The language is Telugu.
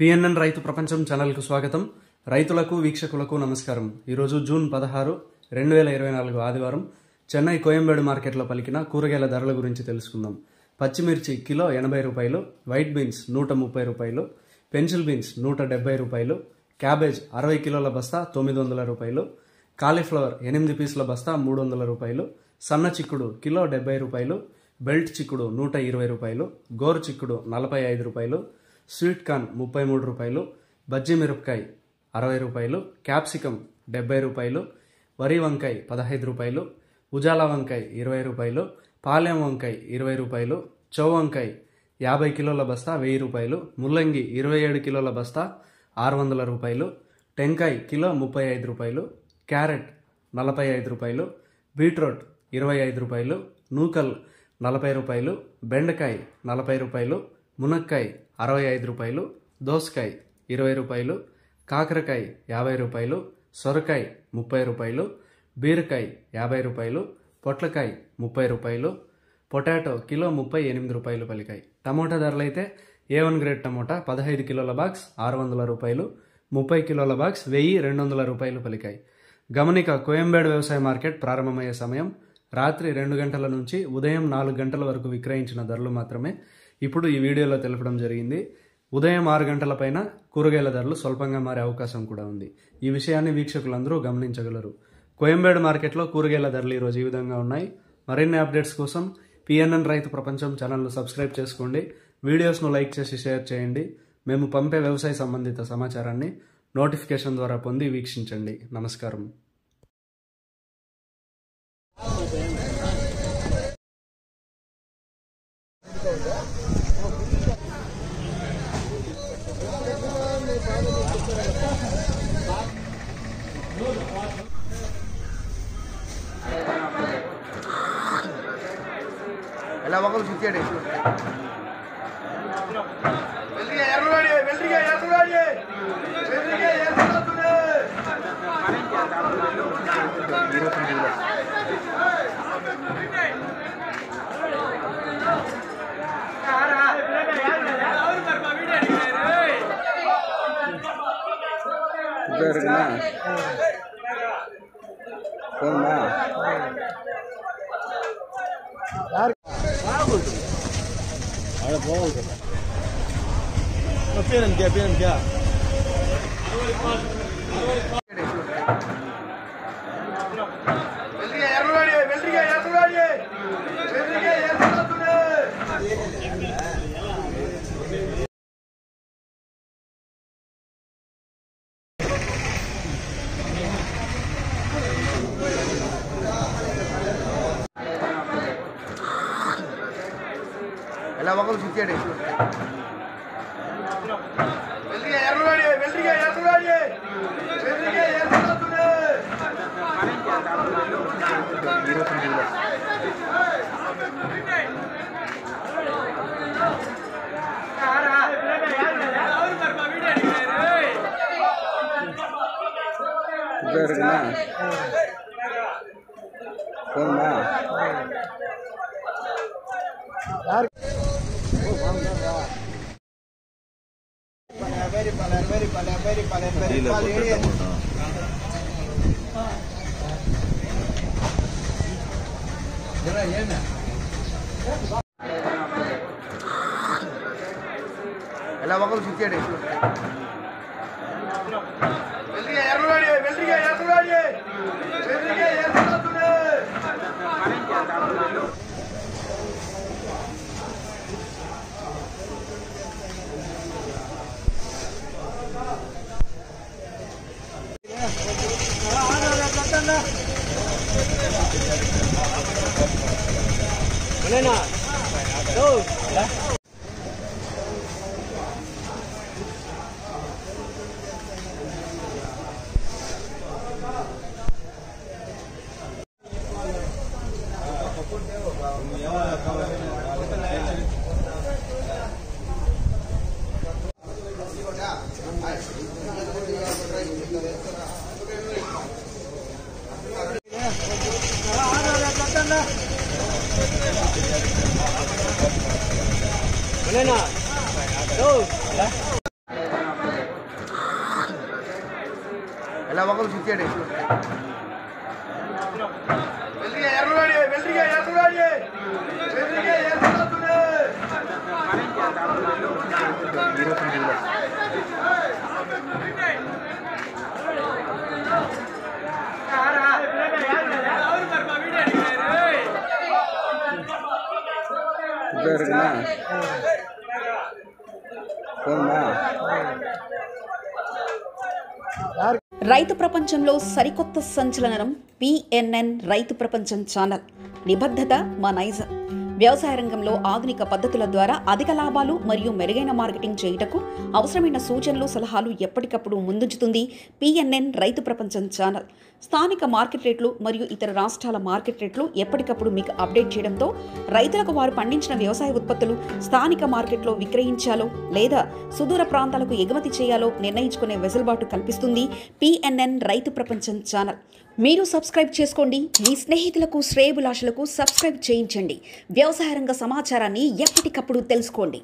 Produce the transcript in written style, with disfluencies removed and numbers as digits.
పిఎన్ఎన్ రైతు ప్రపంచం ఛానల్కు స్వాగతం. రైతులకు వీక్షకులకు నమస్కారం. ఈరోజు జూన్ 16, 2024 ఆదివారం చెన్నై కోయంబేడు మార్కెట్లో పలికిన కూరగాయల ధరల గురించి తెలుసుకుందాం. పచ్చిమిర్చి కిలో 80 రూపాయలు, వైట్ బీన్స్ 130 రూపాయలు, పెన్సిల్ బీన్స్ 170 రూపాయలు, క్యాబేజ్ 60 కిలోల బస్తా 900 రూపాయలు, కాలీఫ్లవర్ 8 పీసుల బస్తా 300 రూపాయలు, సన్న చిక్కుడు కిలో 70 రూపాయలు, బెల్ట్ చిక్కుడు 120 రూపాయలు, గోరు చిక్కుడు 45 రూపాయలు, స్వీట్ కార్న్ 33 రూపాయలు, బజ్జీ మిరపకాయ 60 రూపాయలు, క్యాప్సికమ్ 70 రూపాయలు, వరి వంకాయ 15 రూపాయలు, ఉజాలా వంకాయ 20 రూపాయలు, పాలెం వంకాయ 20 రూపాయలు, చౌ వంకాయ 50 కిలోల బస్తా 1000 రూపాయలు, ముల్లంగి 27 కిలోల బస్తా 600 రూపాయలు, టెంకాయ కిలో 35 రూపాయలు, క్యారెట్ 45 రూపాయలు, బీట్రూట్ 25 రూపాయలు, నూకల్ 40 రూపాయలు, బెండకాయ 40 రూపాయలు, మునక్కాయ 65 రూపాయలు, దోసకాయ 20 రూపాయలు, కాకరకాయ 50 రూపాయలు, సొరకాయ 30 రూపాయలు, బీరకాయ 50 రూపాయలు, పొట్లకాయ 30 రూపాయలు, పొటాటో కిలో 38 రూపాయలు పలికాయి. టమోటా ధరలైతే A1 గ్రేడ్ టమోటా 15 కిలోల బాక్స్ 600 రూపాయలు, 30 కిలోల బాక్స్ 1200 రూపాయలు పలికాయి. గమనిక, కోయంబేడు వ్యవసాయ మార్కెట్ ప్రారంభమయ్యే సమయం రాత్రి 2 గంటల నుంచి ఉదయం 4 గంటల వరకు విక్రయించిన ధరలు మాత్రమే ఇప్పుడు ఈ వీడియోలో తెలపడం జరిగింది. ఉదయం 6 గంటల పైన కూరగాయల ధరలు స్వల్పంగా మారే అవకాశం కూడా ఉంది. ఈ విషయాన్ని వీక్షకులందరూ గమనించగలరు. కోయంబేడు మార్కెట్లో కూరగాయల ధరలు ఈరోజు ఈ విధంగా ఉన్నాయి. మరిన్ని అప్డేట్స్ కోసం పిఎన్ఎన్ రైతు ప్రపంచం ఛానల్ను సబ్స్క్రైబ్ చేసుకోండి. వీడియోస్ను లైక్ చేసి షేర్ చేయండి. మేము పంపే వ్యవసాయ సంబంధిత సమాచారాన్ని నోటిఫికేషన్ ద్వారా పొంది వీక్షించండి. నమస్కారం. ఎలా ఒకరు చూచాడు పేరు ఎలా ఒకరు చూచాడు ఎలా ఒకరు చూచాడు Lên nào. Đâu? ఒకరు చిచ్చాడు రైతు ప్రపంచంలో సరికొత్త సంచలనం పిఎన్ఎన్ రైతు ప్రపంచం ఛానల్. నిబద్ధత మా నైజం. వ్యవసాయ రంగంలో ఆధునిక పద్ధతుల ద్వారా అధిక లాభాలు మరియు మెరుగైన మార్కెటింగ్ చేయుటకు అవసరమైన సూచనలు, సలహాలు ఎప్పటికప్పుడు ముందుంచుతుంది పిఎన్ఎన్ రైతు ప్రపంచం ఛానల్. స్థానిక మార్కెట్ రేట్లు మరియు ఇతర రాష్ట్రాల మార్కెట్ రేట్లు ఎప్పటికప్పుడు మీకు అప్డేట్ చేయడంతో రైతులకు వారు పండించిన వ్యవసాయ ఉత్పత్తులు స్థానిక మార్కెట్లో విక్రయించాలో లేదా సుదూర ప్రాంతాలకు ఎగుమతి చేయాలో నిర్ణయించుకునే వెసులుబాటు కల్పిస్తుంది పిఎన్ఎన్ రైతు ప్రపంచం ఛానల్. మీరు సబ్స్క్రైబ్ చేసుకోండి. మీ స్నేహితులకు, శ్రేయోభిలాషులకు సబ్స్క్రైబ్ చేయించండి. వ్యవసాయ రంగ సమాచారాన్ని ఎప్పటికప్పుడు తెలుసుకోండి.